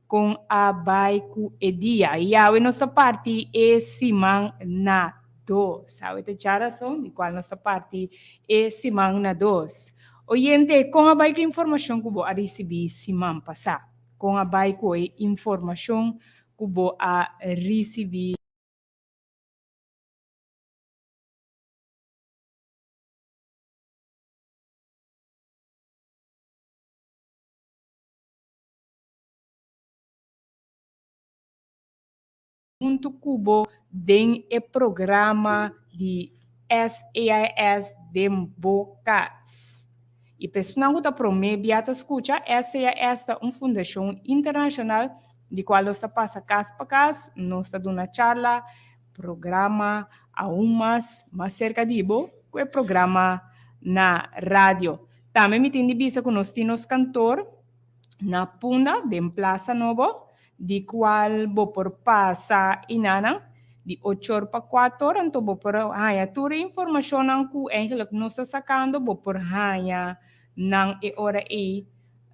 com a baiku e dia. E a nossa parte é simang na dos. Sabe, a razão de qual nossa parte é simang na dos. Oyente, com a baiku informação que vou receber simang passar. Com a baiku e informação que vou receber junto cubo den e programa de SAIS de Bocas. E pessoal que está promete escuta, SAIS é uma fundação internacional de qual você passa casa para casa, nós está dando uma charla, programa a umas, mais cerca de bo, que é programa na rádio. Também me tem de vista que nós temos cantor na Punda, de Plaza Novo, di qual bo por pasa inanang di 8 para 4 anto bo por haya tura information ang ku eigenlijk no sa sakando bo por haya nang e ora e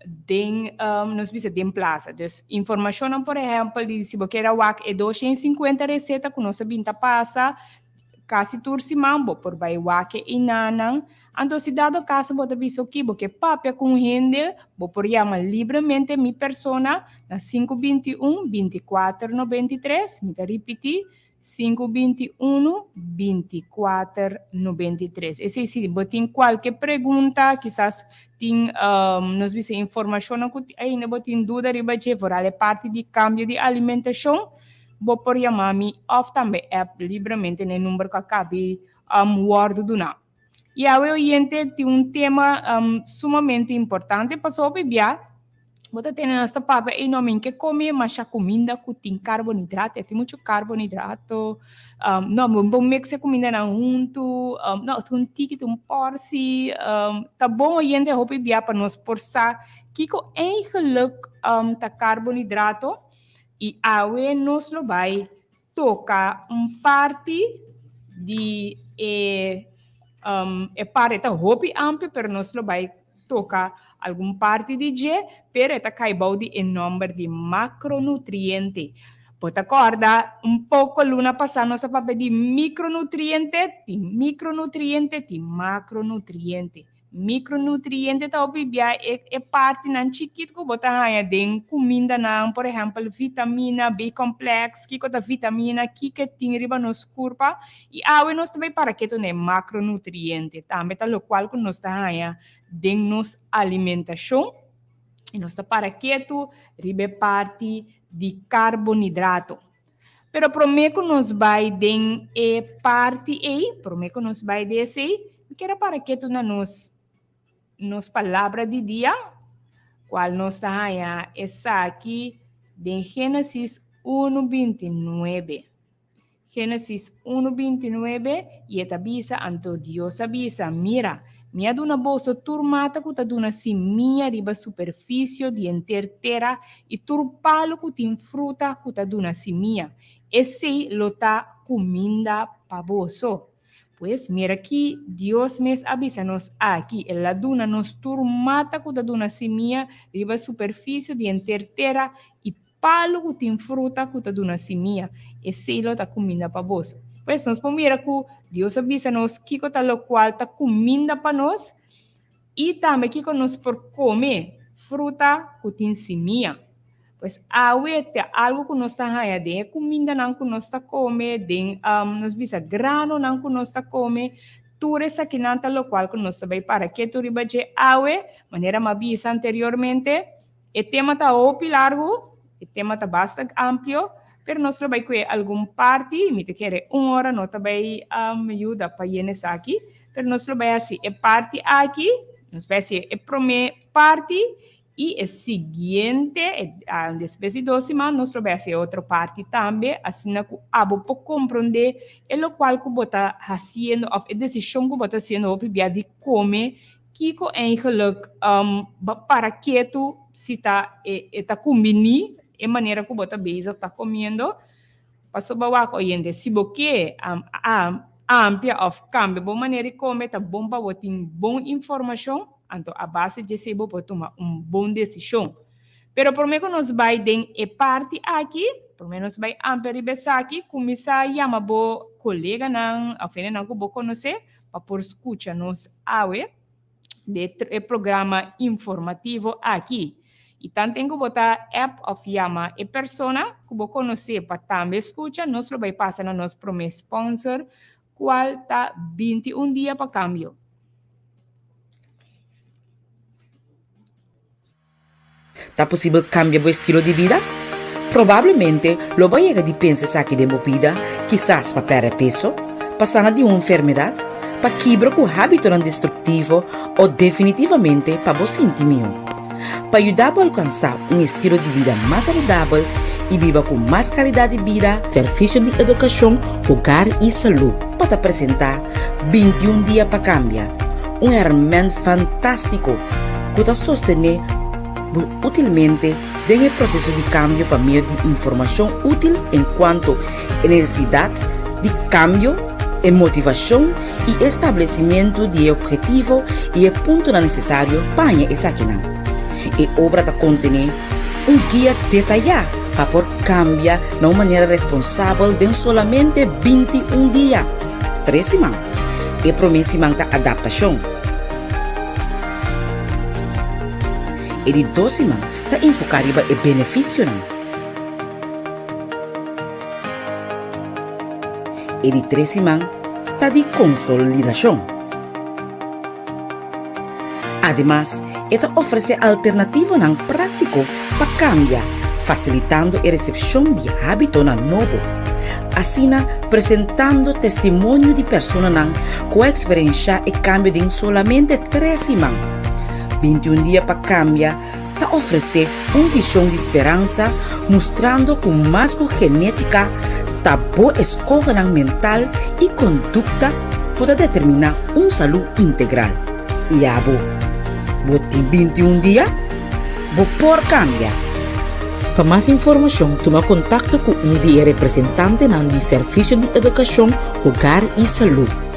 den nos bisa den plaza. Dus information ang por exemplo di si bo kera wak e 250 receta ku no sa binta pasa kasi tursi mambo por bai wake inanang anto si dado caso bota biso kibo que papia com rende bo por llama livremente mi persona na 521 24 93 me repeti 521 24 93 esse se botin qualquer pergunta quizás tin nos vise informação ainda botin dúvida riba je vorale parte di cambio di alimentação bo por chamar-me of também app livremente no número que acabe word do não. E a oyente tem tema sumamente importante para sobre via. Você tem nesta papa e não que come mas a comida que tem carboidrato, tem muito carboidrato. Não, bom mix comida não junto, não, tem ticket porsi. Tá bom oyente hope via para nos forçar que co eigenlijk tá carboidrato e awe nos lo vai toca parte di parte ta hopi ampio per nos lo vai toca algun parte di ge per eta caibau di e number di macronutrienti. Poi accorda un poco l'una passano sa papà di micronutriente, ti macronutrienti. Micronutriente ta obibia e parte nan chiquito ko bota haya den comida nan por exemplo vitamina B complex kiko ta vitamina kike ting riba nos curpa e awe nos também para que ne macronutriente também ta lo qual ko nos ta haya den nos alimentação e nos ta para que tu ribe parte di carboidrato. Pero prometo nos vai den e parte e prometo nos vai desse que era para que tu na nos palavra de dia, qual nos haya essa aqui de Gênesis 1:29. Gênesis 1:29 e eta bisa anto Dios avisa, mira, mi ad una boso turmata que ta duna simia riba superfície de terra e turpalo que tin fruta que ta duna simia. Esse lo ta cominda pavoso. Pues mira aqui, Deus mes avisa-nos aqui, ela duna nos turmata que ta duna simia riba superfície de terra e palo que tem fruta que ta duna simia. Esse lo ta comida para vos. Pues nos pomira que Deus avisa-nos que ta lo qual ta comida para nós e também que nos por comer fruta que tem simia. Pues awete algo que nós está de comida não que nós está come, de nos bisa grano não que nós está come, tudo essa que não tá lo qual que nós também para que tu riba de awe, maneira ma bisa anteriormente, o tema tá opi largo, o tema tá bastante amplo, pero nós vai que algum parte, me te quer 1 hora, não também ajuda para llenes aqui, pero nós vai assim, é parte aqui, nos vai assim, é primeira parte e o seguinte, depois de 12 semanas, nós vamos fazer outra parte também, assim que abo pode compreender o qual que você está fazendo, ou a decisão que você está fazendo, para de comer, que eigenlijk para que tu se está comendo, a maneira que você está comendo, para sobar o oyente, se você amplia of cambia, boa maneira de comer, tá bom para você ter boa informação, então a base de ser boa para tomar uma boa decisão. Pero por menos nos vai den e parte aqui, por menos vai ampere besaki, começar a chamar bo colega não, a fene não que bo conhecer, para por escuta nos awe de programa informativo aqui. E tanto tem que botar app of Yama e persona que vou conhecer para também escuta, nós vai passar na nosso primeiro sponsor, qual tá 21 dias para câmbio. Tá possível cambiar o estilo de vida? Probabilmente lo vai a de pensar que demo vida, quizás para perder peso, passando de uma enfermidade, para quebrar com o hábito destrutivo ou definitivamente para você sentir para ajudar a alcançar um estilo de vida mais saudável e viva com mais qualidade de vida, Serviço de Educação, Hogar e Saúde para apresentar 21 dias para cambiar. Um herramienta fantástico que te sostener utilmente en el proceso de cambio para medio de información útil en cuanto a necesidad de cambio, en motivación y establecimiento de objetivo y el punto necesario para esa quina. Y obra de contener un guía detallado para poder cambiar de una manera responsable de solamente 21 días, 3 semanas, y promesa de adaptación. E di 2 semanas ta enfocar riba e benefício não. E di 3 semanas ta di consolidação. Además, esta oferece alternativa não prático para cambiar, facilitando a recepção de hábito não novo. Assim, apresentando testemunho de pessoas com experiência e cambio em solamente 3 semanas. 21 dias para cambiar, está oferecer uma visão de esperança, mostrando que mais que genética, está boa escolha mental e conduta pode determinar uma saúde integral. E a vou ter 21 dias, vou por cambiar. Para mais informação, toma contato com um dia representante do Serviço de Educação, Hogar e Saúde.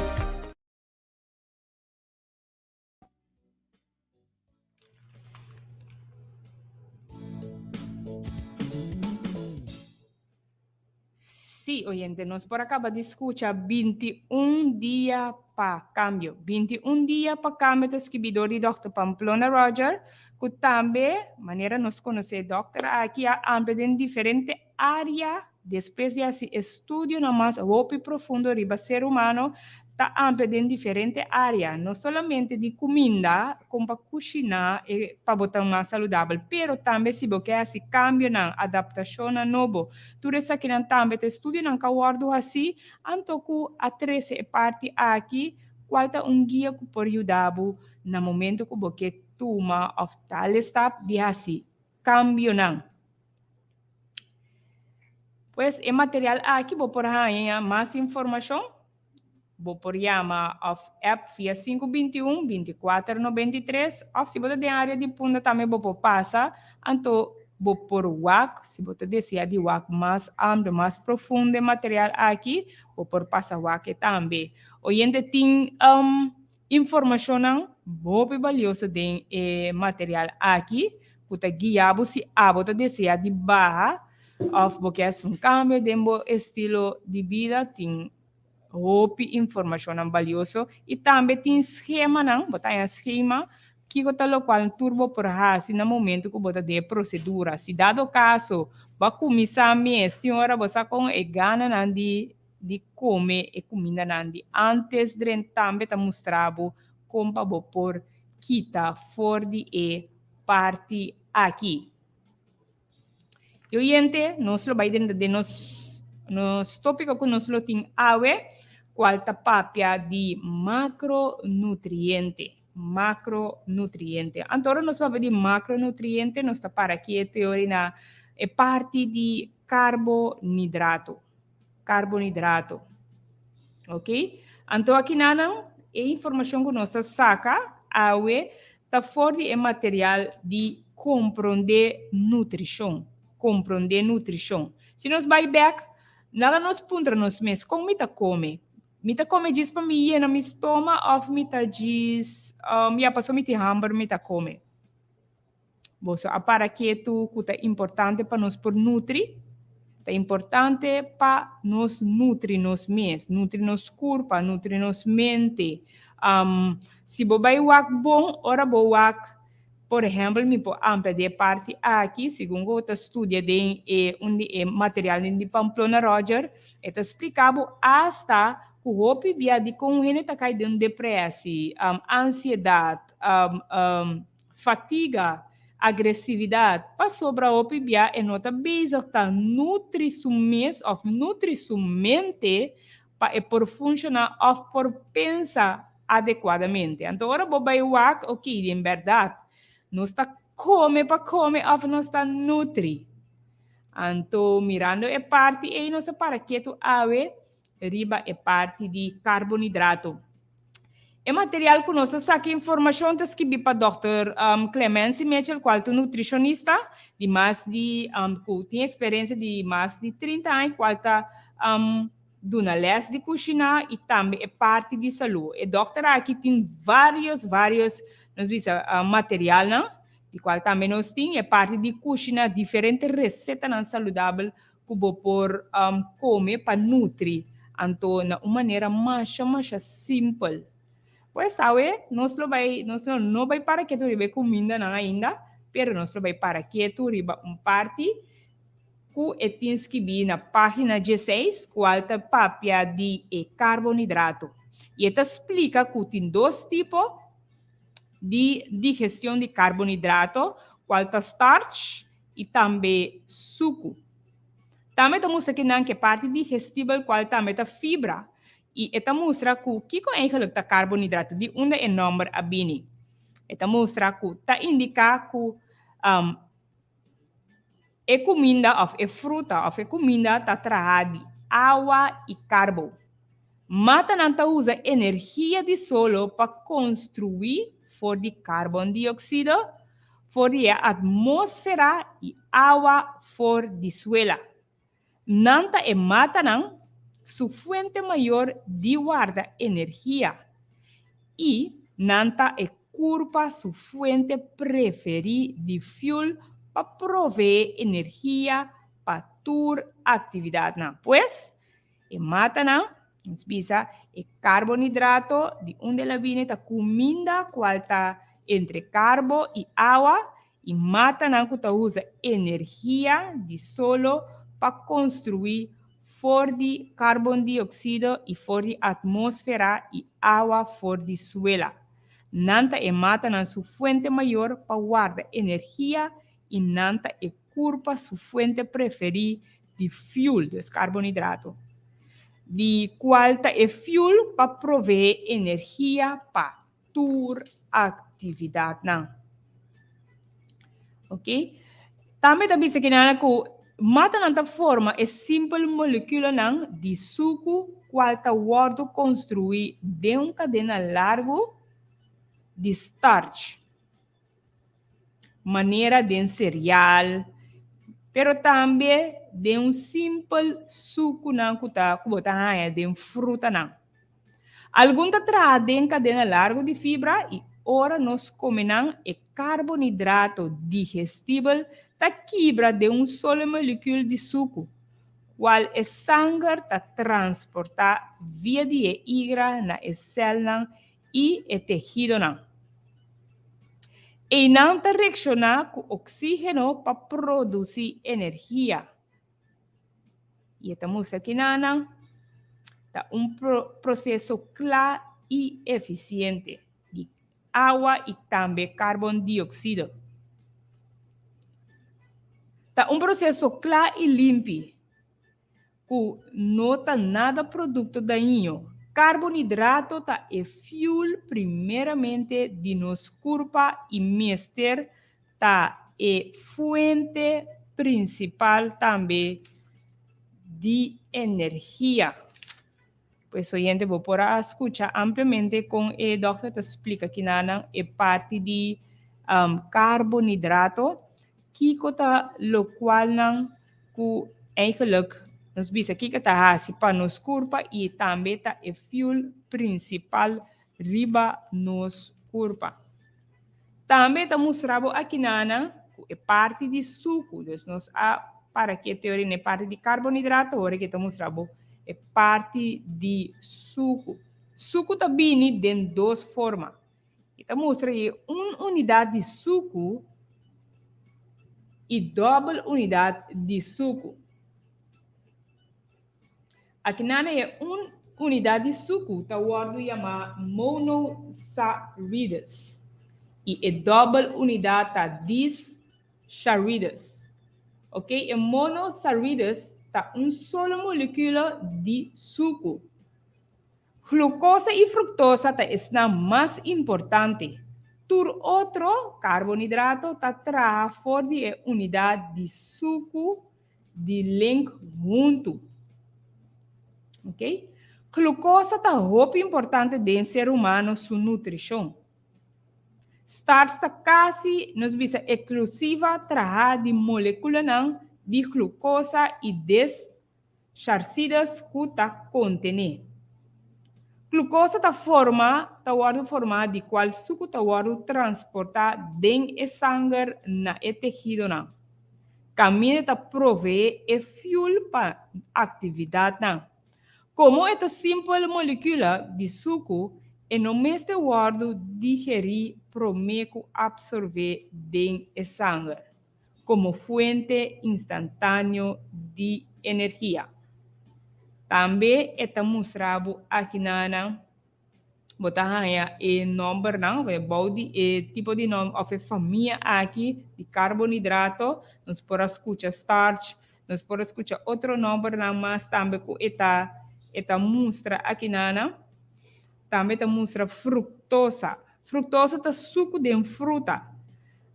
Sí, oyente, nos por acaba de escuchar 21 días para cambio. 21 días para cambio de escribidor de Dr. Pamplona Roger, que también, manera nos conoce, doctora, aquí en diferentes áreas, después de ese estudio más y profundo riba ser humano, está en diferentes áreas, no solamente de comida, como para cocinar y para botar más saludable, pero también si você esse cambio na adaptação a novo. Tudo isso aqui também te estudo não cawardo assim, antoku a 13 parte aqui, qual é guia que pode ajudar no momento que você toma of tal step de assim, cambio não. Pues o material aqui vou por aí mais informação. Vou por chamar of app via 521 24 93 ou se você tem área de punta também vou por passa, então vou por WAC, se você deseja de WAC mais amplo, mais profundo material aqui, vou por passa WAC também. Oyente tem informação muito valiosa de material aqui, que te guia se você deseja de barra, ou porque é cambio de estilo de vida, tem informação valiosa e também tem esquema botar esquema que o qual turbo por assim no momento que bota de procedura se dado caso vai começar a senhora você com e gana de comer e comida de antes de também tá mostrado como para por quita for de parte aqui e oyente nós vai dentro de nos tópico que nós tem qual tapapia de macronutriente. Macronutriente. Então, nós vamos de macronutriente, nós está para aqui a teoria é parte de carboidrato. Carboidrato. Ok? Então, aqui não é informação que nós saca, está fora de material de compreender nutrição. Compreender nutrição. Se nós vai back, nada nos punta nos mes, como me come? Mita come diz para mim na meu estômago, ou mita diz, passou mita hambúrguer, mita come. Boso a paraqueto que é importante para nós por nutrir. É importante para nos nutrir nos mês, nutrir nos corpo, nutrir nos mente. Se você vai wak bom, ora bo wak, por exemplo, me po ampe de parte aqui, segundo outra estudia de material de Pamplona Roger, eta explicava hasta que o hopi via de com ele tá cai de depressão, ansiedade, fatiga, agressividade, para sobra opi bia e nota bezig ta nutri su mes of nutri su mente para por funcionar of por pensar adequadamente. Então, ora bobai wak, ok, em verdade, não está come para comer of não está nutri. Então, mirando é parte e nossa para que tu ave riba é parte de carboidrato. É material que nós saque informação das que para Dr. Clemence Mitchell, qual é nutricionista de mais de que tem experiência de mais de 30 anos, qual está dona les de cozinhar e também é parte de saúde. E doutora aqui tem vários nós vimos material, não? De qual também nós tem é parte de cozinhar diferentes receitas não saudáveis que vou por comer para nutrir. Então, de uma maneira mais simples. Pues sabe, não vai para que tu ribe comida não ainda, pero nós vai para que tu riba parte que tens que vir na página 16, qual tá papia de carboidrato. E ela explica que tem dois tipos de digestão de carboidrato, qual tá starch e também suco. Também mostra que não que parte digestível, qual também tá fibra. E esta mostra que o que é o carboidrato de onde é número a bini. Esta mostra que está indica que é comida ou é fruta ou é comida está tratada de água e carbo. Mata não usa energia de solo para construir for de carbono-dióxido, for de atmosfera e água for de suela. Nanta é mata não su fuente maior de guarda energia e nanta é curva su fuente preferida de fuel para prover energia para tua atividade. Pues, e mata não, nos bisa é carboidrato de onde ela vem está comida qual está entre carbo e água e mata não que usa energia de solo para construir for de carbono-dióxido e for de atmosfera e água for de suela. Nanta e mata na sua fuente maior para guardar energia e nanta e curva sua fuente preferida de fuel, dos carboidratos. De qual é fuel para prover energia para tua atividade. Não. Ok? Também está dizendo que mata nanta forma é simples molécula não de suco qual está guardo construir de cadena largo de starch. Maneira de cereal, pero também de simples suco não que está de fruta não. Algum está de cadena largo de fibra e ora nós comemos é carboidrato digestível ta quebra de solo molécula de suco, qual é sangue ta transportar via de igra na célula e tecido não. E não ta reacciona com oxígeno para produzir energia. E estamos aqui na tá processo claro e eficiente de água e também carbono-dióxido. Tá processo claro e limpo, que não tá nada produto daninho. Carboidrato tá é fuel primeiramente de nos corpo e mister tá é fonte principal também de energia. Pues oyente vou para escuchar ampliamente com o doctor te explica que nana é parte de carboidrato que kota lo qual não que eigenlijk nos bisa que tá hasi para nos corpo e também tá é fuel principal riba nos corpo. Também tá mostrado aqui nana é parte de suco. Então, nós para que a teoria é parte de carboidrato, agora que estamos mostrando é parte de suco. Suco também tem duas formas. Então, mostra aí uma unidade de suco e doble unidade de suco. Aqui na é uma unidade de suco, tá o chama monossaccarides. E a doble unidade tá disaccarides. Ok? E monossaccarides tá solo molécula de suco. Glucosa e fructosa tá é mais importante. Tur outro carboidrato tá traz fora de unidade de suco de link junto. Ok? Glucosa tá muito importante dentro do ser humano sua nutrição. Starch está quase nos visa exclusiva traz de molécula de glucosa e descharcidas que tá contém. Glucosa tá forma de qual suco tá transportar dentro do sangue na tecido não. Caminho tá provee e fuel para atividade não. Como esta simples molécula de suco é no mesmo guardo digerir promeco absorver dentro do sangue como fonte instantânea de energia. Também está mostrado aqui na botar o número não, o tipo de nome ou família aqui de carboidrato, nós podemos escutar starch, nós podemos escutar outro número não, mas também que está mostra aqui também está mostra fructosa. Fructosa está suco de fruta,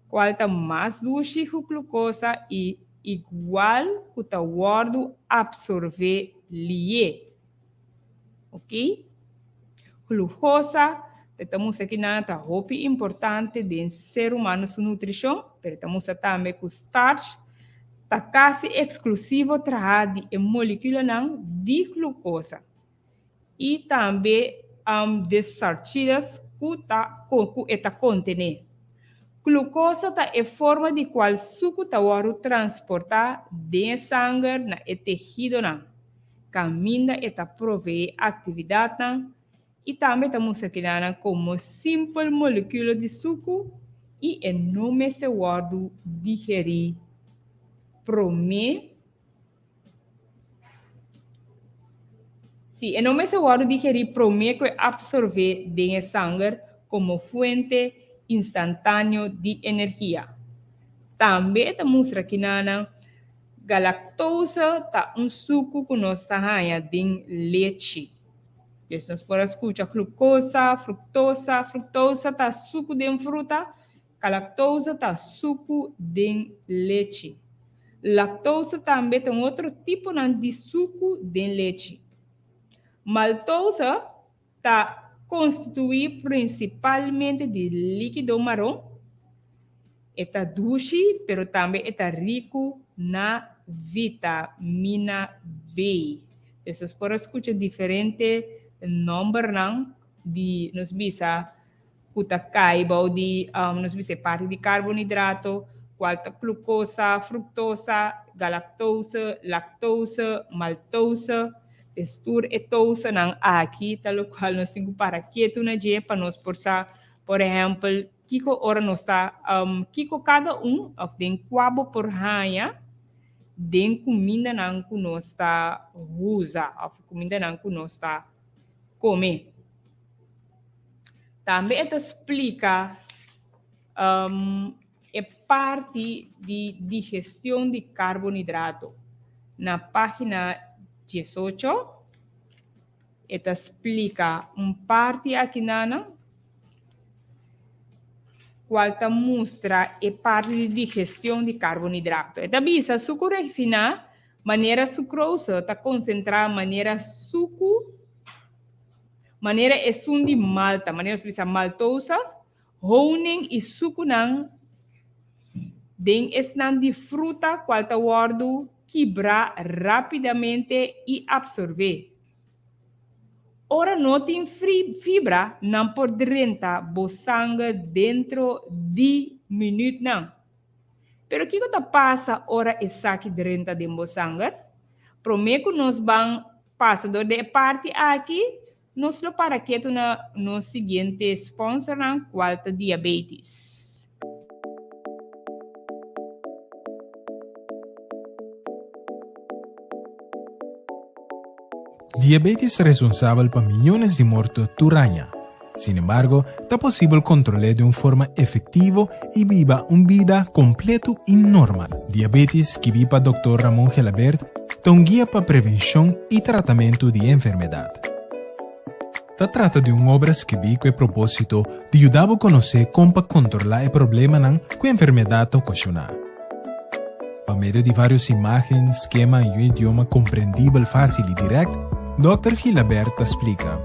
qual está mais doce que glucosa e igual que está guardo absorver leite. Ok? Glucosa, estamos aqui na muito importante do ser humano sua nutrição, mas estamos também com starch, está quase exclusivo traz de molécula de glucosa e também desarchidas que está contém. Glucosa é forma de qual suco está transportar de sangue na tecido não. Caminha está provee atividade e também estamos aqui como simples molécula de suco e não se guarda digerir prome. Sim, não se guarda digerir prome que absorver de sangue como fonte instantânea de energia. Também estamos aqui galactose tá suco que nós está de leite. Então, nós podemos escutar glucosa, fructosa tá suco de fruta, galactose tá suco de leite. Lactose também tem outro tipo de suco de leite. Maltose está constituído principalmente de líquido marrom. Está doce, pero também está rico na vitamina B. Então, podemos escutar diferentes números de nos bisa kutacaiba de nos bisa parte de carboidrato, qualta glucosa, fructosa, galactose, lactose, maltose, textura e tose aqui, tal qual nós temos para quieto na dia para nós por exemplo, kiko ora nós está kiko cada of den quabo por raia den comida que nós está usa, of comida que nós está comer. Também ela explica é parte de digestão de carboidrato. Na página 18, ela explica parte aqui qual mostra é parte de digestão de carboidrato. Ela bisa suco refinado, maneira sucrosa, está concentrada maneira suco, maneira essun de malta, maneira bisa maltosa, honing e suco den esnan de fruta qual está guardo quebrar rapidamente e absorver. Ora não tem fibra, não pode rentar o sangue dentro de minutos não. Pero que está passa ora e saque de renta de moçangar? Prometo nos van passador de parte aqui, nos lo para que na no seguinte sponsor na qualta diabetes. Diabetes es responsable por millones de muertos por año. Sin embargo, es posible controlar de una forma efectiva y viva una vida completa y normal. Diabetes, que viva Dr. Ramón Gelabert, es un guía para prevención y tratamiento de enfermedad. Se trata de una obra que vi con el propósito de ayudar a conocer cómo controlar el problema que la enfermedad ocasiona. Por medio de varias imágenes, esquemas y un idioma comprendible, fácil y directo, Dr. Gelabert explica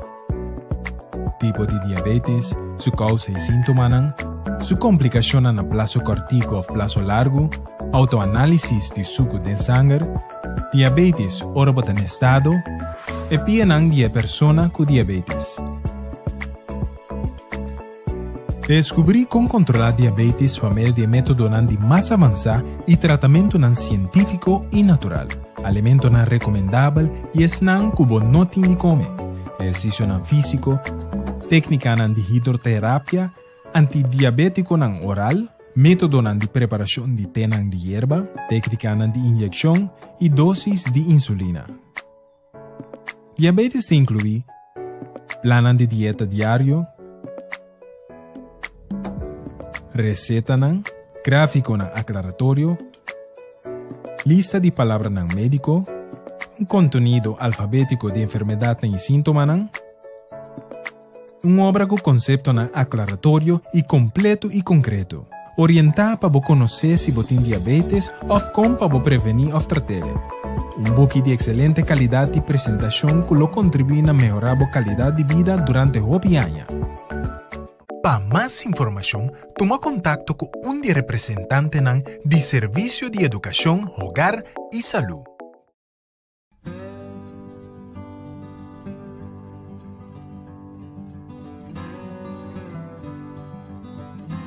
tipo de diabetes, su causa y síntomas, su complicación a plazo cortico o plazo largo, autoanálisis de suco de sangre, diabetes ora en estado, e pianan de persona con diabetes. Descubrí cómo controlar diabetes por medio de método más avanzado y tratamiento científico y natural. Alimento recomendable y es cubo no tiene come. Ejercicio físico, técnica de hidroterapia, antidiabético oral, método de preparación de té de hierba, técnica de inyección y dosis de insulina. Diabetes te incluye plan de dieta diario, receta, gráfico aclaratorio, lista de palabras médico, un contenido alfabético de enfermedad y síntomas, un obra con concepto aclaratorio y completo y concreto, orientada para conocer si tiene diabetes o cómo para prevenir o tratarlo. Un book de excelente calidad y presentación que lo contribuye a mejorar la calidad de vida durante el año. Para más información, toma contacto con un representante de Servicio de Educación, Hogar y Salud.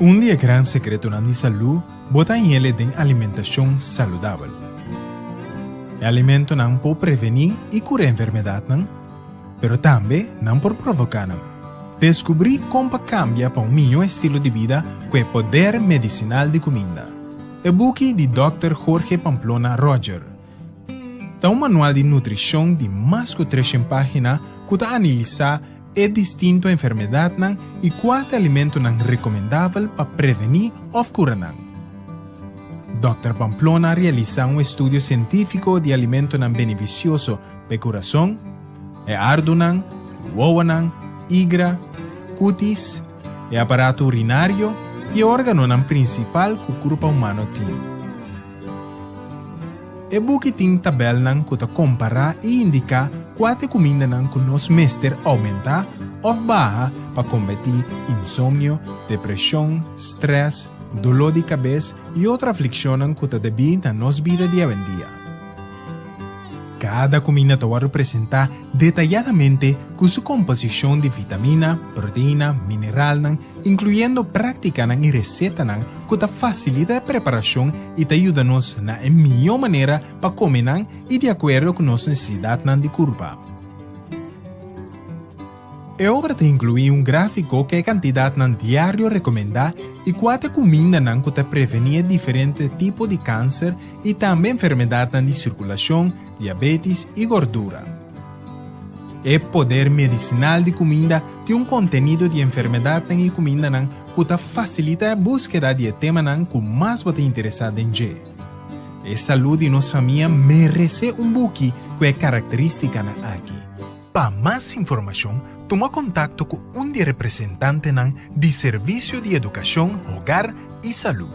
Un gran secreto de salud bota en él de alimentación saludable. El alimento no puede prevenir y curar enfermedad, pero también no puede provocar. Descubrí cómo cambia para un mejor estilo de vida con el poder medicinal de comida. El book de Dr. Jorge Pamplona Roger. Da un manual de nutrición de más de 300 páginas que analiza el distinto enfermedad y cuál alimento es recomendable para prevenir o curar. Dr. Pamplona realiza un estudio científico de alimentos beneficiosos para el corazón, el ardunan, huevo, hígado, cutis, el aparato urinario y el órgano principal que el cuerpo humano tiene. El book tiene tabela que compara y indica cuántas comidas que nos mester aumenta o baja para combatir insomnio, depresión, estrés, dolor de cabeza y otra aflicción que debilita nos vida día en día. Cada comida te va a representar detalladamente con su composición de vitamina, proteína, mineral, incluyendo práctica y receta que te facilita la preparación y te ayuda en la mejor manera para comer y de acuerdo con las necesidades de cuerpo. La obra te incluye un gráfico que cantidad diario recomendada y cuánta comida que te prevenir diferentes tipos de cáncer y también enfermedades de circulación, diabetes y gordura. El poder medicinal de comida tiene un contenido de enfermedad y comida que te facilita la búsqueda de temas que más te interesa en ella. La salud de nuestra familia merece un book con características aquí. Para más información, toma contacto con un representante de Servicio de Educación, Hogar y Salud.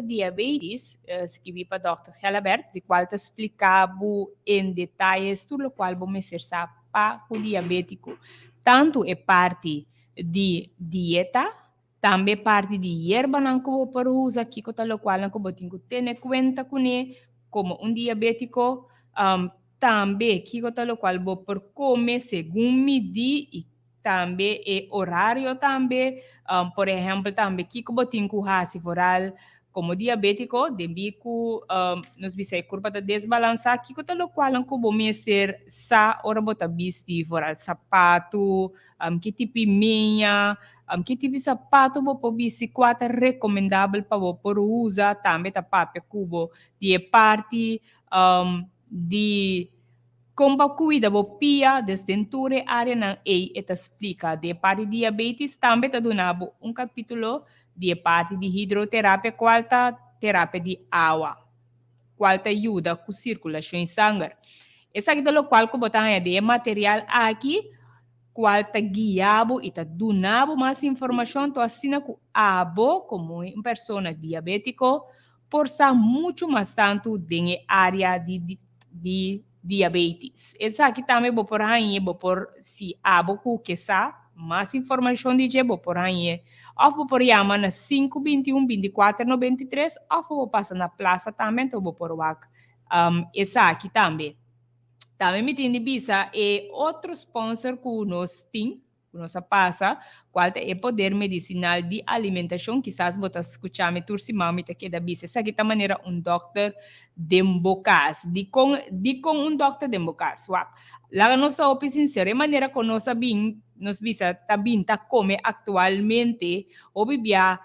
Diabetes, escrevi para Dr. Gelabert, de qual te explicava em detalhes tudo o qual vamos exercer para o diabético. Tanto é parte de dieta, também parte de erva não que vou para usar aqui, que tal qual não que vou ter que ter conta com ele, como um diabético também que lo qual vou por comer segundo medir e também é horário também, por exemplo, também que eu tenho que se foral como diabético, devi que nos bisa curva da desbalança, que lo qual não vou mestre sa ora bota bisti foral sapato, que tipo meia, que tipo sapato vou por bisti quatro recomendável para vou por usar também tá papel cubo de parte di compa cuida bo pia desdenture área na ei eta explica de parte diabetes também tá donabo capítulo de parte de hidroterapia qualta terapia de água qualta ajuda com circulação em sangue essa aqui do qual que botar é de material aqui qualta guiabo e tá donabo mais informação to assina com abo como uma pessoa diabético por ser muito mais tanto de área de diabetes. Essa aqui também vou por aí, vou por se abo que sa mais informação de vou por aí. Ou vou por yama na 521 24 93 ou vou passar na praça também, então vou por wak. Essa aqui também. Também me tem de bisa e outro sponsor que nós tem, que nós passa, qual é poder medicinal de alimentação, quizás você escutar me turcimão, me que da bisa. Essa aqui é maneira doctor dembocas, de com doctor dembocas. Lá nós está sincero, é maneira que nós sabem, nós bisa tabin ta come atualmente, ou bibia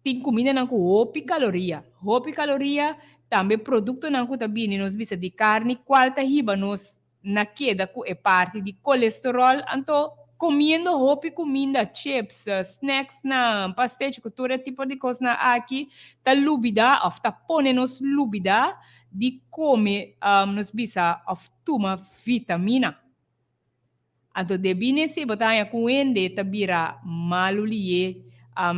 tem comida na hopi caloria também produto na kuta bini nos bisa de carne qual ta hiba nos na queda ku é parte de colesterol anto comendo hopi comida chips snacks na pastéis cultura tipo de coisa na aqui ta lubida of ta pone nos lubida de come nos bisa of tuma vitamina anto de bini se botanya kuende tabira malulie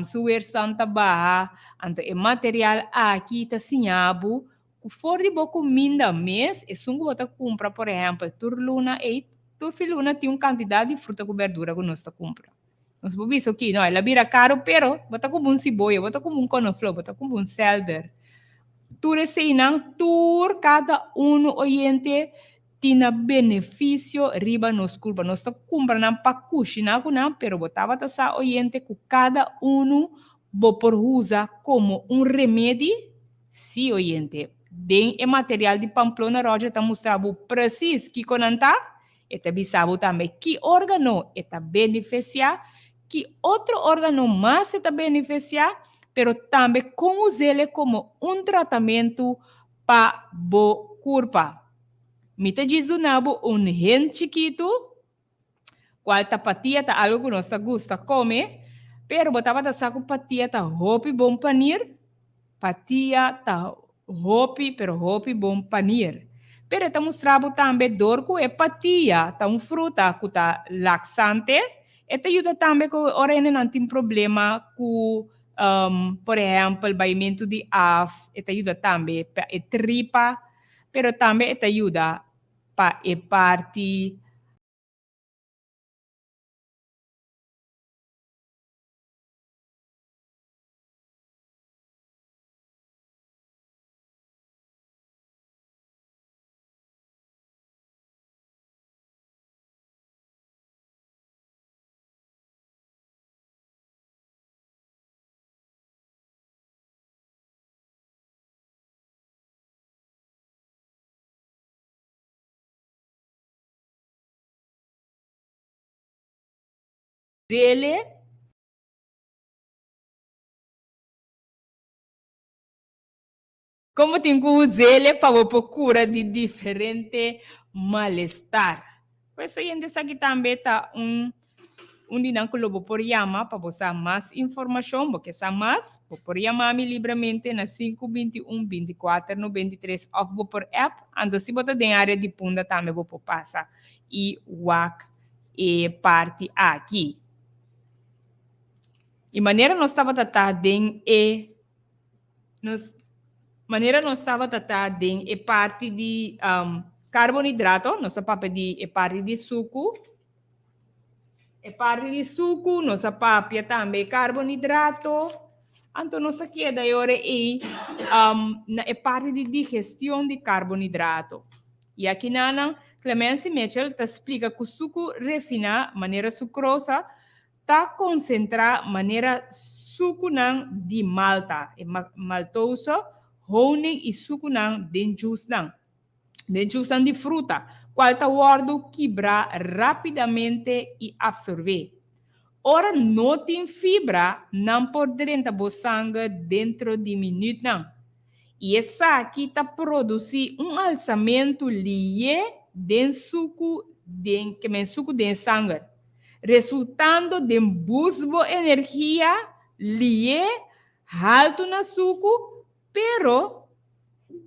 suer santa baha anto e material aqui ta sinhabu ku for de boco minda mês e sungo bota compra por exemplo turluna e turfiluna tem quantidade de fruta e verdura que nós ta compra nós vamos ver aqui não ela vira caro pero bota com um cebola bota com um couve-flor bota com um celery tur sei não tur cada oriente tinha benefício riba nos curva. Nós está comprando para cozinhar com não, pero botava tá sa oriente com cada bo por usar como remédio, sim oriente. Den é material de Pamplona Roja tá mostrando preciso que conanta, e também sabe também que órgano está beneficiar, que outro órgano mais está beneficiar, pero também como usá-lo como tratamento para bo curva. Mita dizunabo hen chiquito, qual tapatia ta algo que nós gusta comer, pero botava ta saco patia ta hopi bom panir, patia ta hopi, pero hopi bom panir. Pero ta mostrabo também dor que é patia, ta fruta que ta laxante, e ta ajuda também que orene não tem problema com por exemplo, baimento de af, e ta ajuda também e tripa, pero também te ajuda para a parte dele. Como tem que usar ele para procura de diferente mal-estar. Por isso, a gente aqui também está dinam que lobo por yama para você mais informação, porque sa mais, por yama-me livremente na 521 24 93 ou por app, ando se bota em área de punda também vou passar e wak e parte aqui. E maneira nós estava tratando maneira nós estava tratando é parte de carboidrato, nossa papa de parte de suco. É parte de suco, nossa papa também carboidrato. Então nossa queda agora é parte de digestão de carboidrato. E aqui nana Clemence Mitchell te explica que o suco refina maneira sucrosa tá concentrar maneira suco nan de malta, e maltoso, honey e suco nan de juice nan. De juice nan de fruta, qual tá guardo quebrar rapidamente e absorver. Ora não tem fibra, não pode entrar o sangue dentro de minuto não. E essa aqui está produzindo alçamento lié de suco de sangue, resultando de busbo energia lié alto na suco, pero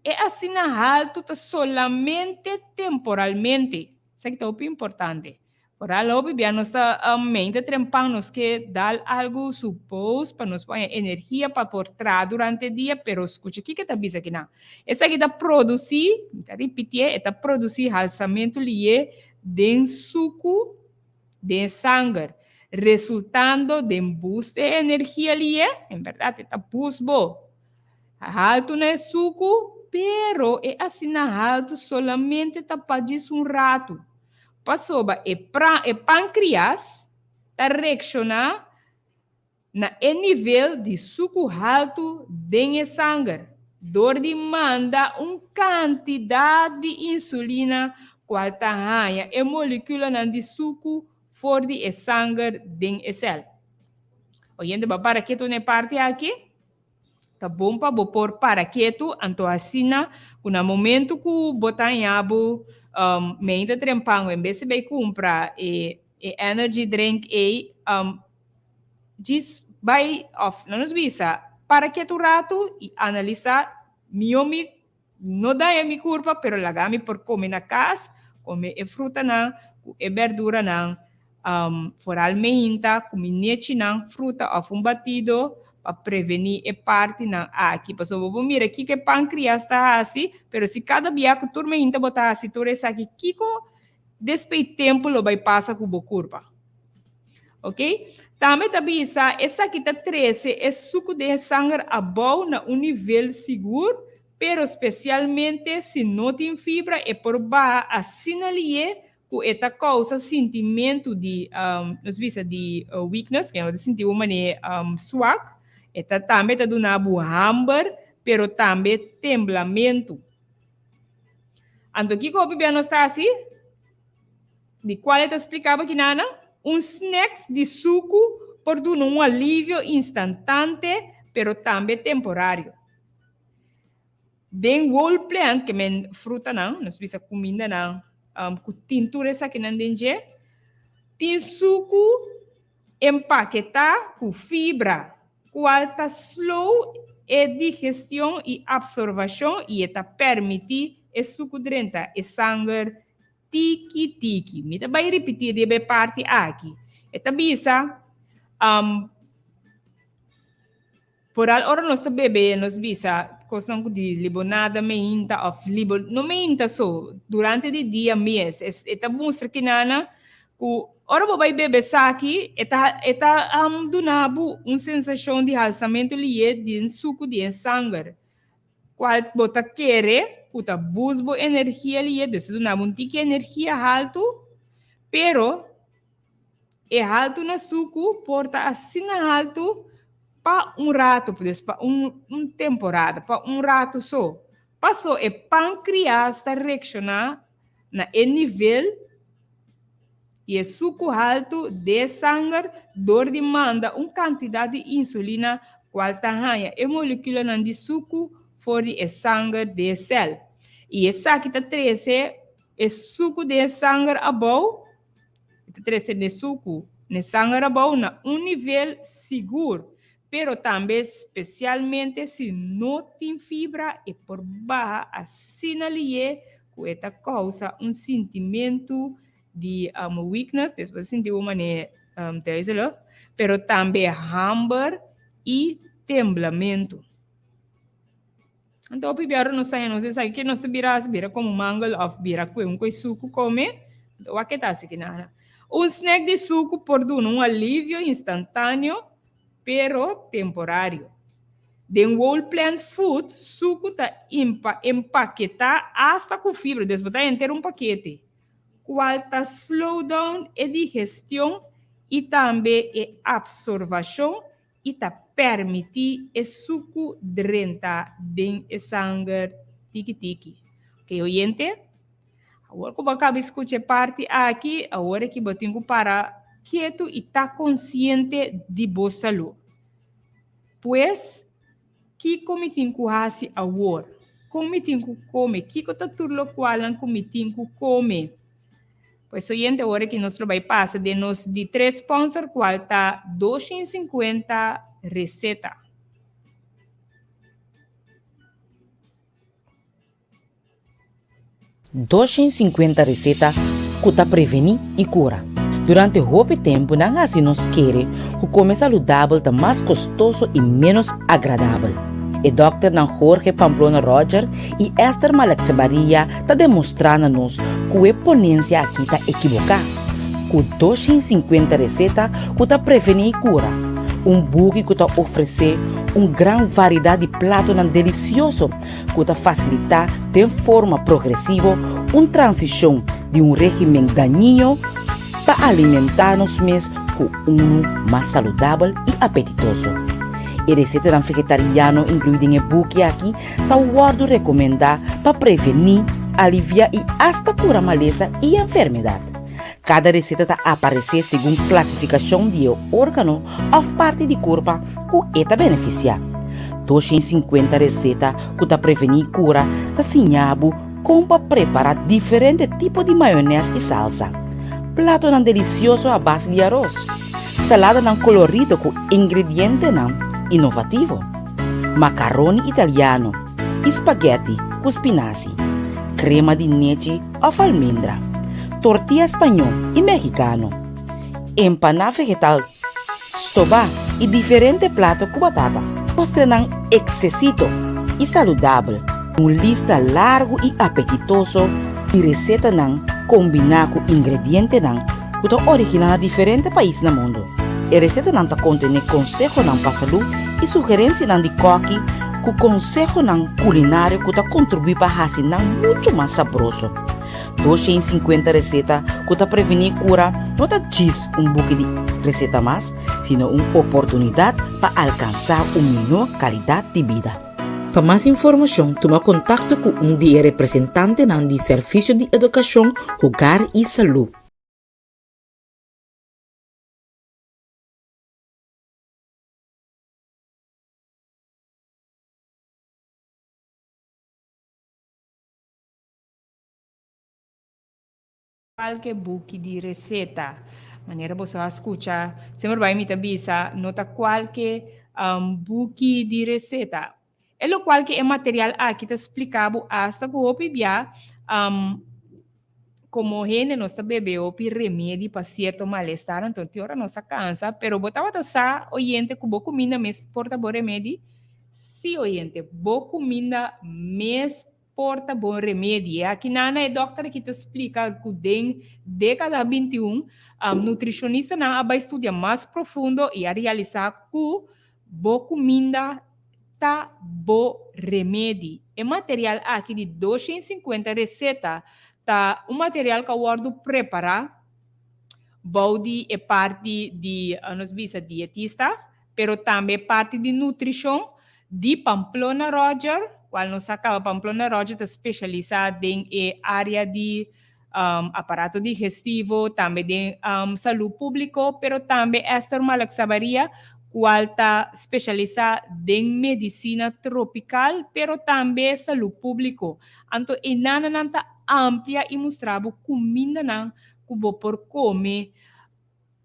é assim alto tá solamente temporalmente. Isso aqui é o importante. Por algo, bebia nossa mente trempamos que dá algo supos para nos pôr energia para portar durante o dia, pero escute, o que está dizendo aqui não? Essa aqui está produzir, está repetir, está produzir alçamento lié de suco de sangue, resultando de boost de energia lié, em verdade, está busbo. Alto no suco, pero é assim alto solamente está para rato. Passou e pâncreas está reaccionar na nível de suco alto de sangue. Dor demanda uma quantidade de insulina qual tamanha e molécula de suco fora de sangue de célula. Oyendo para que tu ne parte aqui? Tá bom para pôr para que tu anto assina no momento que botar em abo mente trempang em vez de comprar e energy drink diz vai off não nos visa para que tu rato e analisar miomi não dá a mi curva pero lagami por comer na casa comer e fruta na e verdura na foral meinta comer nete na fruta of batido para prevenir e parte na aqui. Passou, vou mira aqui que pâncreas está assim, pero se cada dia que turma ainda botar assim, tu essa aqui, kiko, despe tempo lo vai passar com a curva. Ok? Também essa aqui está 13, é suco de sangue above na um nível seguro, pero especialmente se não tem fibra, é por baixo, assim ali é, que esta causa sentimento de, nos visa de weakness, que é o sentir uma swag, esta também está dando hambre, pero também temblamento. Então, o que o Bibiano está assim? De qual ele explicava que nada? Snacks de suco por dar alívio instantâneo, pero também temporário. Den whole plant, que é fruta não, nós visa comida não, com tintura essa que não tem tem suco empaquetado com fibra, qual está slow e digestão e absorção e está permitir o suco dentro e sangue tiki. Me vai repetir de parte aqui. Eta bisa por al hora nós bebê nós bisa coisa de limonada meinta of limon não meinta so durante o dia mês eta mostra que nana ku ora vai beber aqui eta donabo uma sensação de alçamento lié de suco de sangue qual bota querer puta busbo energia lié desse donabo tique energia alto pero é alto na suco porta assim alto para rato, para temporada, para rato só. Passou e pâncreas está reaccionar na nível e o suco alto de sangue, dor demanda uma quantidade de insulina qual tamanha e molécula de suco fora de sangue de célula. E essa aqui está 13 é suco de sangue above, está 13 de suco de sangue above na nível seguro. Pero também, especialmente, se não tem fibra e por baixo, assim ali é que esta causa sentimento de weakness, depois sentir uma pero também hambre e temblamento. Então, o primeiro não sei que nós vira como mangal of vira com suco come, então aqui está assim que nada. Snack de suco por dar alívio instantâneo, pero temporário. Den whole plant food, suco tá empaquetar hasta com fibra, desbotar inteiro paquete. Qual tá slow down a digestão e também a absorção e tá permitir o suco drentar den sangue tiki-tiki. Ok, oyente? Agora que eu acabo de escutar parte aqui, agora que eu tenho que parar quieto e tá consciente de boa saúde. Pois, que como tenho que fazer agora? Como tenho que comer? Que tá tudo qual como tenho que comer? Pois, oyente, agora que nós vai passar de nos de 3 sponsor, qual tá 250 receta. $250 receta que prevenir e cura. Durante o tempo, não assim nos quer que comer saudável está mais custoso e menos agradável. O Dr. Jorge Pamplona Roger e Esther Malexabaria está demonstrando-nos que a ponência aqui está equivocada. Com 250 receta que prevenir e cura. Book que oferece uma grande variedade de pratos deliciosos que facilita de forma progressiva uma transição de regime daninho para alimentar-nos mesmo com mais saudável e apetitoso. A receita vegetariana incluída em book aqui está o recomendado para prevenir, aliviar e até curar maleza e enfermidade. Cada receita está aparecer segundo classificação de órgano ou parte do corpo que está beneficiar. 250 receitas que prevenir cura está assinado como para preparar diferentes tipos de maionese e salsa. Prato delicioso à base de arroz. Salada colorido com ingredientes inovativo. Macarrone italiano. Spaghetti com spinaci. Crema de leite ou almendra. Tortilla espanhol e mexicano. Empanada vegetal. Soba e diferentes pratos com batata. Mostram excessito e saudável. Lista largo e apetitoso de receita combinar com ingredientes que estão originais de diferentes países no mundo. A receita contém conselhos para a saúde e sugerências de coque que conselho culinário que contribui para fazer muito mais saboroso. 250 receitas que prevenir cura não diz book de receita mais, sino uma oportunidade para alcançar uma melhor qualidade de vida. Para mais informação, toma contato com de representante do Serviço de Educação, Hogar e Saúde. Qualquer book de receita, maneira você escuta, sempre vai me avisa, nota qualquer book de receita. É o qual que é material aqui está explicado hasta que o pibia como gente não está bebendo remédio para certo mal-estar, então tem hora nossa cansa, pero botava tá oyente que boa comida mes porta bom remédio, sim oyente, boa comida mes porta bom remédio. Aqui nana é doutora que te explica que den década 21, nutricionista na vai estudar mais profundo e a realizar que boa comida tá bom remédio. É material aqui de 250 receitas, tá um material que eu guardo preparar. Body é parte de nos visa dietista, pero também parte de nutrição de Pamplona Roger, qual nos acaba Pamplona Roger está especializada em área de aparato digestivo, também de saúde pública, pero também Esther Malexabaria, qual está especializada em medicina tropical, pero também saúde pública. Então, é nanta ampla e mostrava comida que vou por comer,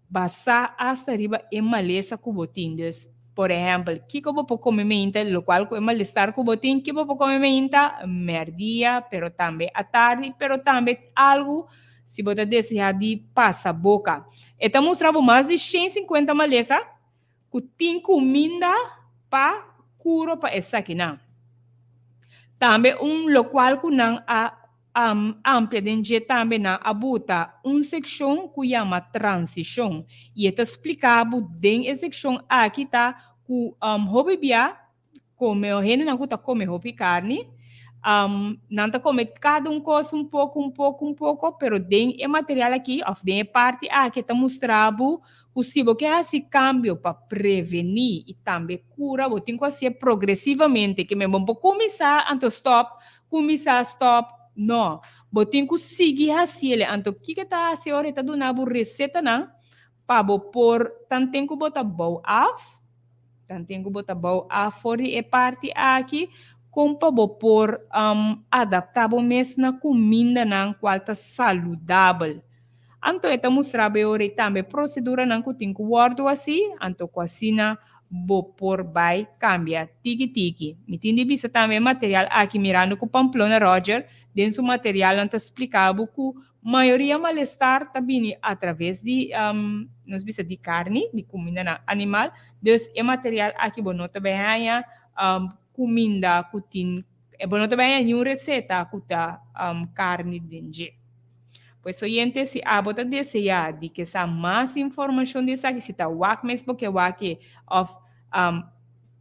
basa hasta arriba em maleza que vou tindes. Por exemplo, que vou por comer menta, lo qual é malestar que vou ter, que vou por comer menta, merdia, pero também à tarde, pero também algo, se você desejar de passa boca. Então, mostrava mais de 150 maleza, que tem comida para cura para essa aqui, não. Também local que não amplia de também na abuta seção que chama transição e está explicado dentro da seção aqui tá que hobibia come o gente não tá come roupa carne, não tá come cada coisa um pouco, pero tem é material aqui, of tem parte que tá mostrando possível que esse cambio para prevenir e também cura, vou ter que fazer progressivamente, que mesmo vou começar stop, não, vou ter que seguir assim, então o que tá assim, hora tá dando receita não, para pôr, tanto tempo botar bow off, for e parte aqui, como para pôr adaptável mesmo na comida não, qual tá saudável. Então, esta mostrava eu também procedura não que tem que guardo assim, então cocina bo por vai cambia tiki. Me tem vista também material aqui mirando com Pamplona Roger, dentro do material anta explicava que maioria malestar também através de nos bisa de carne, de comida animal, dus é material aqui bom também há comida que tem, é bom também há nenhuma receita que tá carne dentro. Pues oyente, si abota deseja de que sa mais informação dessa que se tá wak mesmo que wak of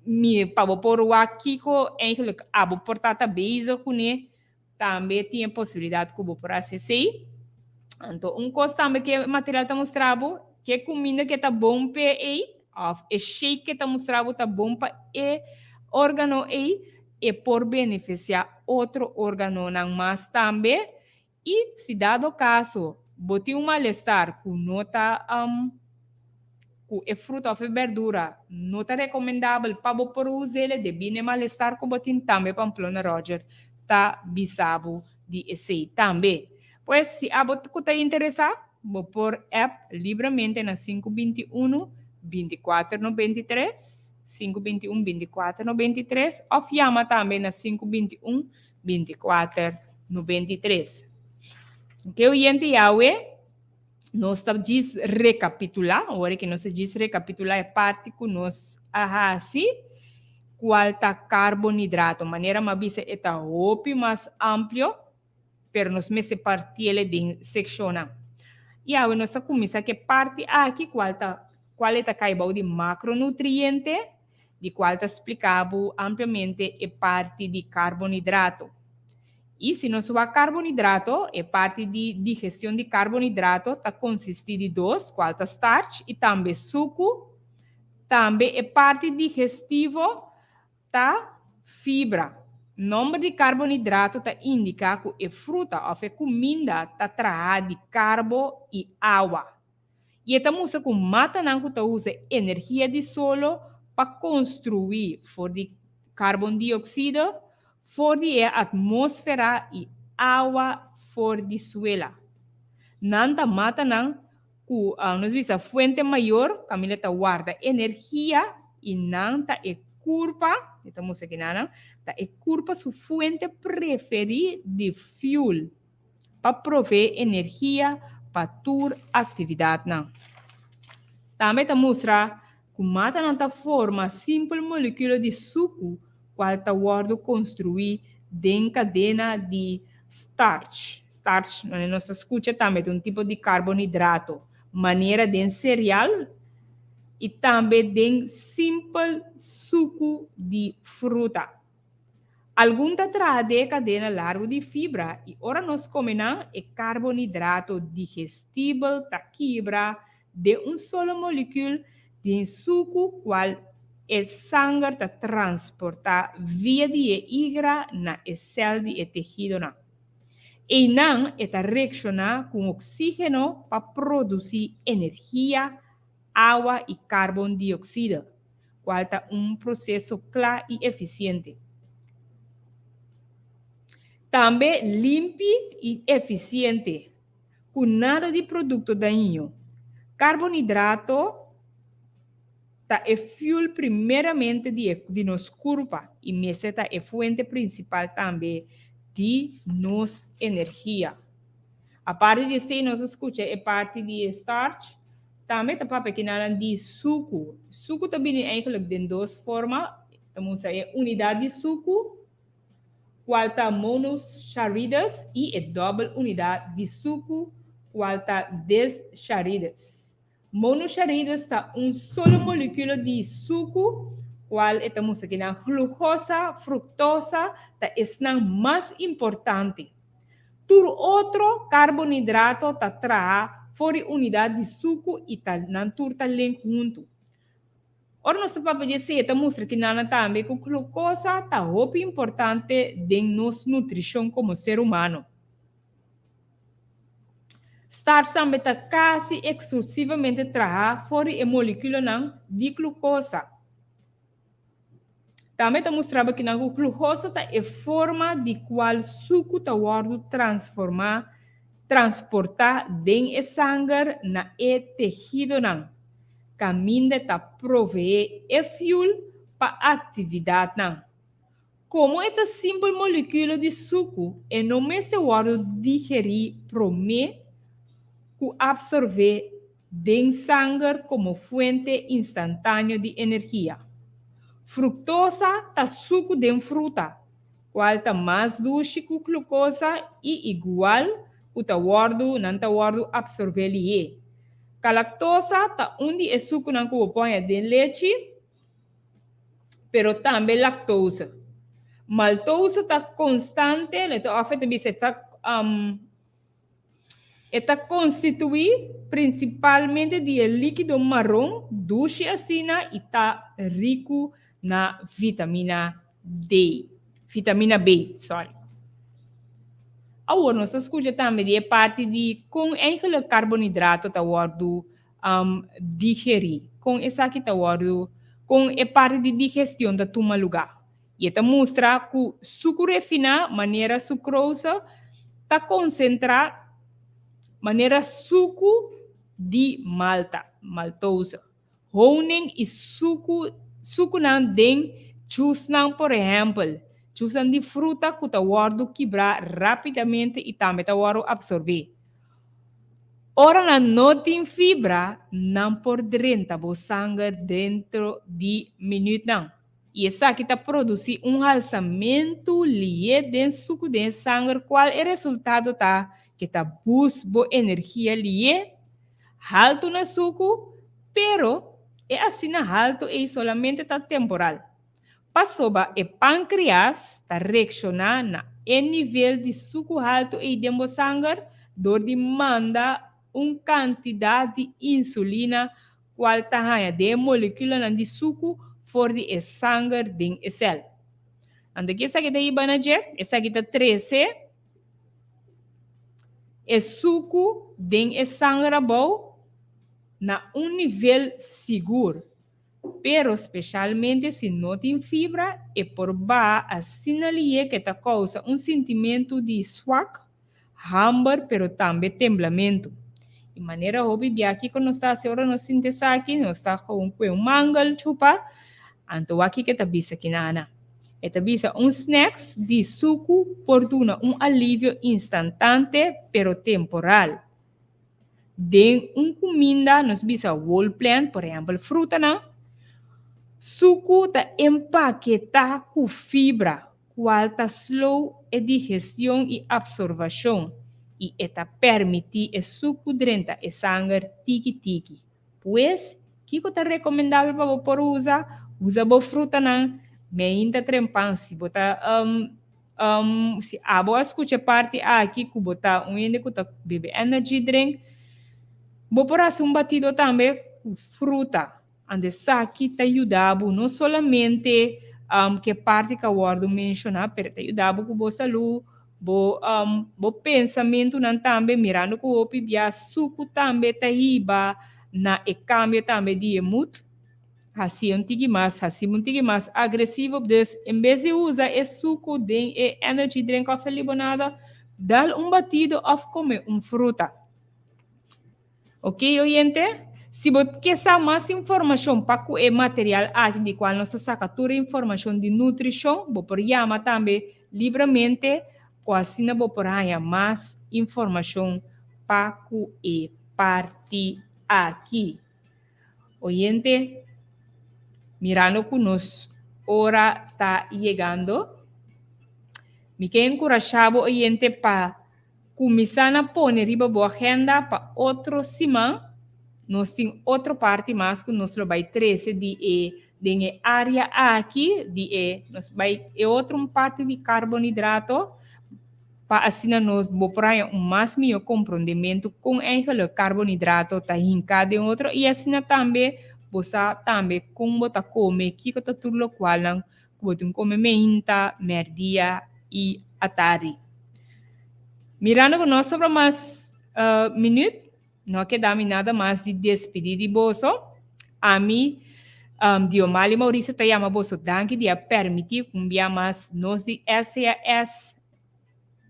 mi pabo por wak ko eigenlijk abo portata beijo kune também tem possibilidade que vou por acessar. Então coisa também que material tá mostrado que comida que tá bom para of shake que tá mostrado tá bom para órgano e por beneficiar outro órgano não mais também. E, se dado o caso, bote um malestar com nota com fruta ou verdura, nota recomendável para por usar de bem malestar com botin também Pamplona Roger tá bisabo de esse também. Pois se a bot que tá interessado, vou por app livremente na 521 2493 521 2493 ou chama também na 521 2493. Que o oyente Yahweh nós diz recapitular, agora que nós diz recapitular é parte que nós assim, qual tá carboidrato, maneira mais bisa é hopi mais amplo, pero nós me separti ele de secciona. E aí nós começa que parte aqui qual é caibau de macronutriente, de qual tá explicado amplamente é parte de carboidrato. E se não soa carboidrato, é parte de digestão de carboidrato, está consiste de dois, qual é starch, e também suco, também é parte digestivo, tá fibra. Número de carboidrato tá indica que é fruta ou é comida, tá traz de carbo e água. E esta mostra que mata não que usa energia de solo para construir for de carbono dióxido, for de atmosfera e água for de suela. Nanta mata não que nós visa fonte maior, Camila ta guarda energia e nanta é curva, estamos aqui nana, ta é curva sua fonte preferida de fuel para prover energia para tua atividade não. Também ta mostra que mata nanta forma simples molécula de suco qual está guardo construir dentro cadena de starch. Starch, na nossa escuta, também tem tipo de carboidrato, maneira de cereal e também de simples suco de fruta. Algum traz de cadena largo de fibra e ora nós comemos é carboidrato digestível da fibra de solo molécula de suco qual el sangue está transporta via de igra na célula de tecido na. E não está reacciona com oxígeno para produzir energia, água e carbono dióxido, qual é processo claro e eficiente. Também limpo e eficiente, com nada de produto daninho. Carboidrato é fuel primeiramente de nos corpo e meseta é fonte principal também de nos energia. A parte de ser nós escuta é parte de starch, também tá para pequena de suco. Suco também é eigenlijk de duas formas, estamos aí unidade de suco, qual tá monossaccáridos e é double unidade de suco, qual tá desaccáridos. Monossaccáridos está solo molécula de suco, qual estamos aqui na glucosa, fructosa, ta esnan mais importante. Tur outro carboidrato ta tra fora unidade de suco e ta nan tur ta len junto. Ora nós para dizer ta mostra que nana também que glucosa ta muito importante de nossa nutrição como ser humano. Starch também está quase exclusivamente trabalhar fora a molécula de glucosa. Também está mostrando que a glucosa está em forma de qual suco está transportar den sangue na tecido caminho está prover fuel para atividade Como esta simples molécula de suco e não me se digerir promete que absorver den sangue como fuente instantânea de energia. Fructosa tá suco de fruta, qual tá mais doce que glucosa e igual que tá não tá absorver lié. Lactosa tá onde é suco não que põe de leite, pero também lactose. Maltose tá constante, está está constituído principalmente de líquido marrom, doce assim, e está rico na vitamina B, sorry. Agora, nós escutamos também de parte de com enkele carboidrato tá digerir, com essa aqui tá com a parte de digestão da toma lugar. E esta mostra que suco refinado, maneira sucrosa, tá concentrado maneira suco de maltose. Honing e suco não den juice não, por exemplo, juice de fruta que tá quebrar rapidamente e também tá absorver. Ora não tem fibra, não por dentro sangue dentro de minuto não. E essa aqui está produzindo alçamento ligado dentro do suco de sangue, qual é o resultado que está buscando energia lié, alto no suco, pero é assim alto e solamente está temporal. Passou para o pâncreas, está reaccionar na nível de suco alto e dentro do sangue, dor demanda uma quantidade de insulina, qual está de molécula de suco fora de sangue dentro da célula. Ando aqui essa aqui está aí, essa aqui está 13. É suco den sangue bom na nível seguro, pero especialmente se não tem fibra e por baixo assinalia que ta causa sentimento de suaco, hambre, pero também temblamento. De maneira hobby aqui quando está agora no sintes aqui, não está com mangal chupa, então aqui que ta bisa kinana. Esta visa snacks de suco por dar alívio instantâneo, pero temporal. De comida, nos visa whole plant, por exemplo, fruta, suco está empaquetado com fibra, qual está slow a digestão e absorção, e esta permite o suco dentro do sangue tiki-tiki. Pois, que está recomendável para por usar boa fruta, me ainda trempan se botar se a boa escuta parte aqui que botar ainda que bebe energy drink vou por batido também com fruta ande aqui te ajudava não somente que parte que eu mencionar pero te ajudava com boa saúde bo pensamento não também mirando que o pibia suco também te iba na e cambio também de mood assim um tigre mais agressivo, dus em vez de usar esse suco de energy drink café limonada, dá batido ou comer fruta. Ok, oyente? Se você quer mais informação para o material aqui de qual nós saca toda informação de nutrição, você pode chamar também livremente, assim você pode mais informação para o parte aqui. Oyente? Mirando que nos hora está chegando, me quero encorajar o oyente para começar a pôr riba boa agenda para outra semana. Nós temos outra parte mais que nós vai 13 de tem área aqui de nós vai outra parte de carboidrato para assim nós vamos mais melhor compreendimento com aquele carboidrato tá em cada outro e assim também você também com você come que tá tudo o qual não você come menta, merdia e atari. Mirando com nós sobre mais minuto, não queda nada mais de despedir de bolso. A mim Diomali Maurício te llama bolso danke dia permitir cumbia mais nós de SAS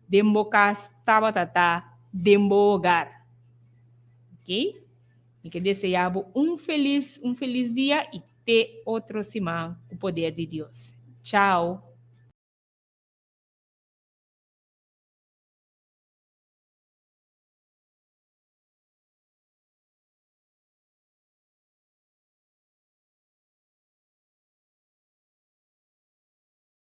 Dembocas Tabatata Dembogar. Ok? E que desejamos feliz dia e ter outro semana o poder de Deus. Tchau.